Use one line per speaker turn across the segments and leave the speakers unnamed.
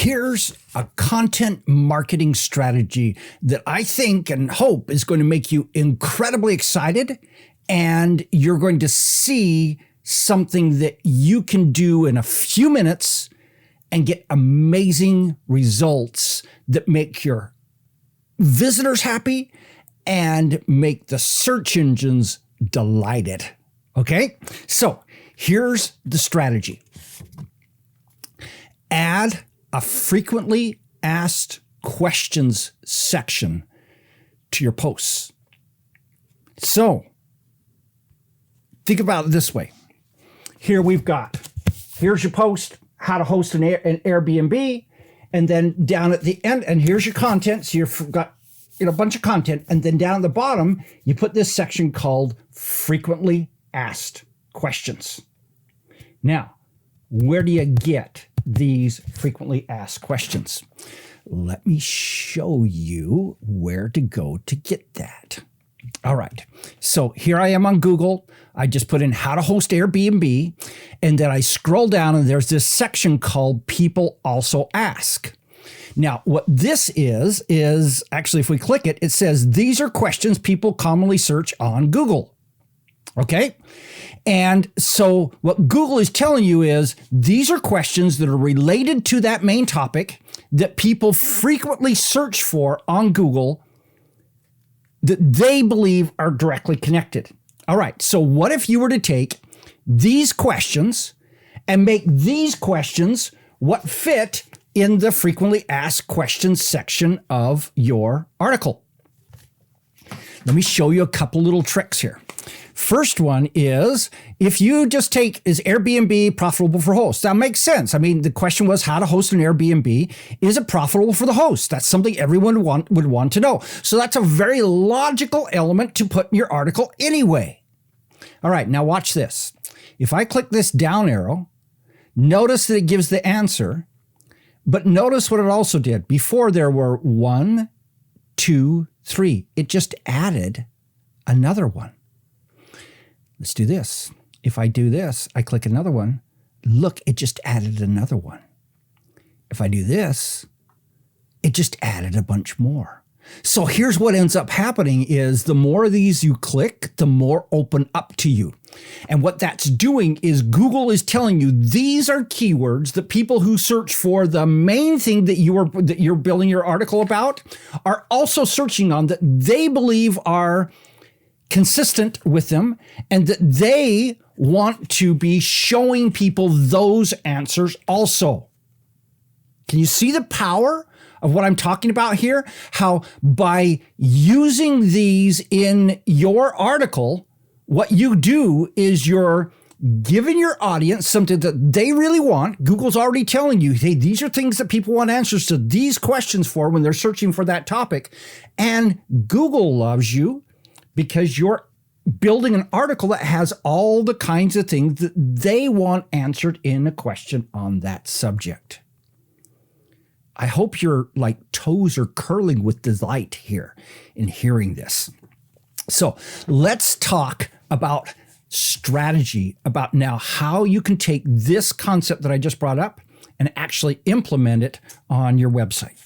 Here's a content marketing strategy that I think and hope is going to make you incredibly excited, and you're going to see something that you can do in a few minutes and get amazing results that make your visitors happy and make the search engines delighted. Okay? So here's the strategy. Add a frequently asked questions section to your posts. So think about it this way. Here here's your post, how to host an Airbnb, and then down at the end, and here's your content. So you've got a bunch of content, and then down at the bottom, you put this section called frequently asked questions. Now, where do you get these frequently asked questions? Let me show you where to go to get that. All right. So here I am on Google. I just put in how to host Airbnb, and then I scroll down and there's this section called People Also Ask. Now, what this is actually, if we click it, it says these are questions people commonly search on Google. Okay? And so what Google is telling you is these are questions that are related to that main topic that people frequently search for on Google that they believe are directly connected. All right, so what if you were to take these questions and make these questions what fit in the frequently asked questions section of your article? Let me show you a couple little tricks here. First one is, if you just take, is Airbnb profitable for hosts? That makes sense. I mean, the question was how to host an Airbnb. Is it profitable for the host? That's something everyone would want to know. So that's a very logical element to put in your article anyway. All right, now watch this. If I click this down arrow, notice that it gives the answer, but notice what it also did. Before there were 1, 2, 3. It just added another one. Let's do this. If I do this, I click another one. Look, it just added another one. If I do this, it just added a bunch more. So here's what ends up happening is the more of these you click, the more open up to you. And what that's doing is Google is telling you these are keywords that people who search for the main thing that you're building your article about are also searching on, that they believe are consistent with them, and that they want to be showing people those answers also. Can you see the power of what I'm talking about here? How by using these in your article, what you do is you're giving your audience something that they really want. Google's already telling you, hey, these are things that people want answers to these questions for when they're searching for that topic. And Google loves you because you're building an article that has all the kinds of things that they want answered in a question on that subject. I hope your toes are curling with delight here in hearing this. So let's talk about strategy, about now how you can take this concept that I just brought up and actually implement it on your website.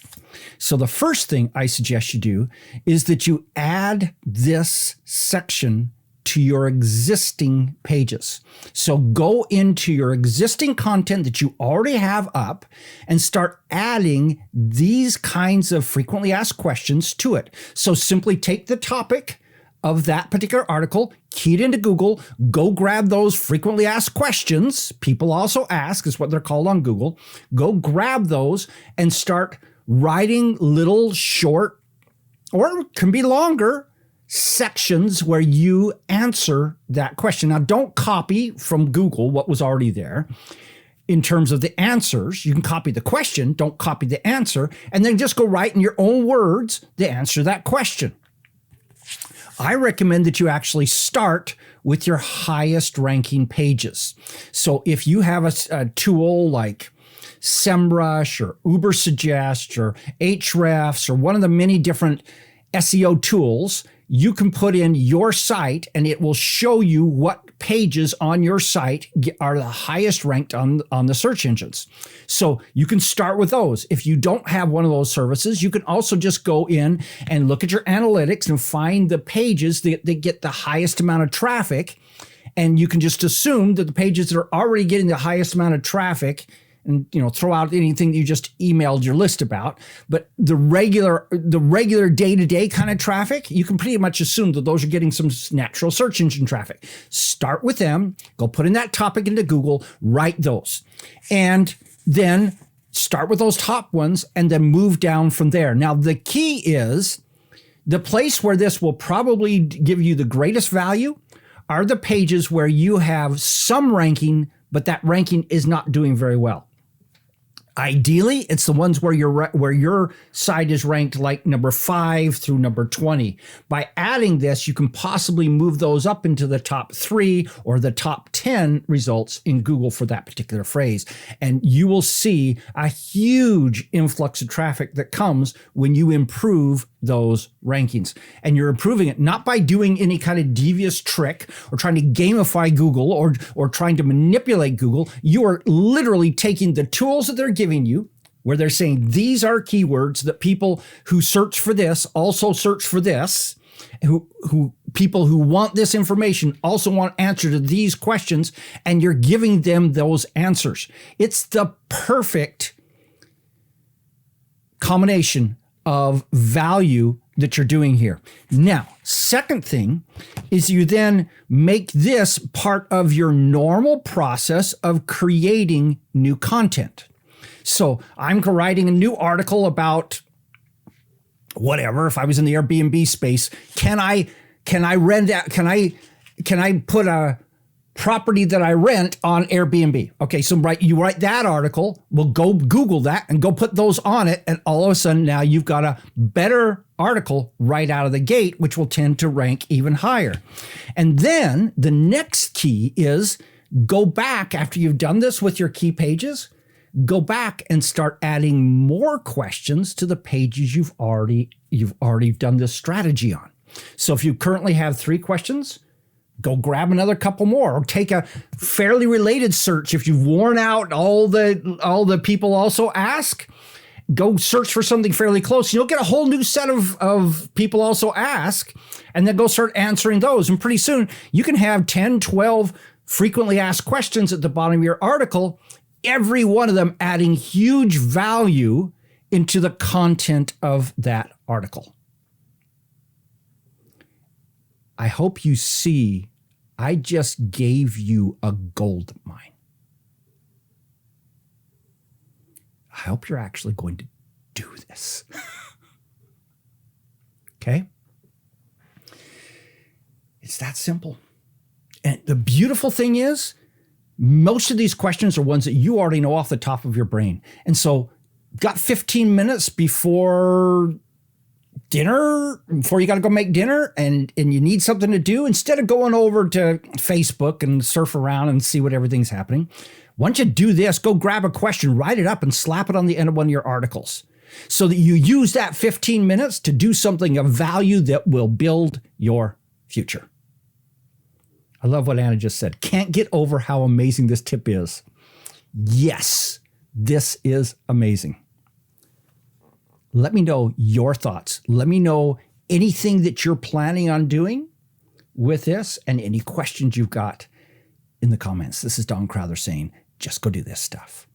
So the first thing I suggest you do is that you add this section to your existing pages. So go into your existing content that you already have up and start adding these kinds of frequently asked questions to it. So simply take the topic of that particular article, key it into Google, go grab those frequently asked questions. People also ask is what they're called on Google. Go grab those and start writing little short, or it can be longer, sections where you answer that question. Now, don't copy from Google what was already there. In terms of the answers, you can copy the question, don't copy the answer, and then just go write in your own words the answer to that question. I recommend that you actually start with your highest ranking pages. So if you have a tool like SEMrush or Ubersuggest or Ahrefs or one of the many different SEO tools, you can put in your site and it will show you what pages on your site are the highest ranked on the search engines. So you can start with those. If you don't have one of those services, you can also just go in and look at your analytics and find the pages that get the highest amount of traffic. And you can just assume that the pages that are already getting the highest amount of traffic, and throw out anything that you just emailed your list about. But the regular day-to-day kind of traffic, you can pretty much assume that those are getting some natural search engine traffic. Start with them, go put in that topic into Google, write those. And then start with those top ones and then move down from there. Now, the key is the place where this will probably give you the greatest value are the pages where you have some ranking, but that ranking is not doing very well. Ideally, it's the ones where your site is ranked like number 5 through number 20. By adding this, you can possibly move those up into the top 3 or the top 10 results in Google for that particular phrase. And you will see a huge influx of traffic that comes when you improve those rankings. And you're improving it not by doing any kind of devious trick or trying to gamify Google or trying to manipulate Google. You are literally taking the tools that they're giving you, where they're saying these are keywords that people who search for this also search for this, who people who want this information also want answer to these questions, and you're giving them those answers. It's the perfect combination of value that you're doing here. Now, second thing is you then make this part of your normal process of creating new content. So I'm writing a new article about whatever. If I was in the Airbnb space, can I rent out? Can I put a property that I rent on Airbnb? Okay, so you write that article. We'll go Google that and go put those on it, and all of a sudden now you've got a better article right out of the gate, which will tend to rank even higher. And then the next key is go back after you've done this with your key pages. Go back and start adding more questions to the pages you've already done this strategy on. So if you currently have 3 questions, go grab another couple more, or take a fairly related search. If you've worn out all the people also ask, go search for something fairly close. You'll get a whole new set of people also ask, and then go start answering those. And pretty soon you can have 10, 12 frequently asked questions at the bottom of your article, every one of them adding huge value into the content of that article. I hope you see I just gave you a gold mine. I hope you're actually going to do this. Okay? It's that simple. And the beautiful thing is, most of these questions are ones that you already know off the top of your brain. And so got 15 minutes before dinner, before you got to go make dinner, and you need something to do, instead of going over to Facebook and surf around and see what everything's happening. Once you do this, go grab a question, write it up, and slap it on the end of one of your articles so that you use that 15 minutes to do something of value that will build your future. I love what Anna just said. Can't get over how amazing this tip is. Yes, this is amazing. Let me know your thoughts. Let me know anything that you're planning on doing with this and any questions you've got in the comments. This is Don Crowther saying, just go do this stuff.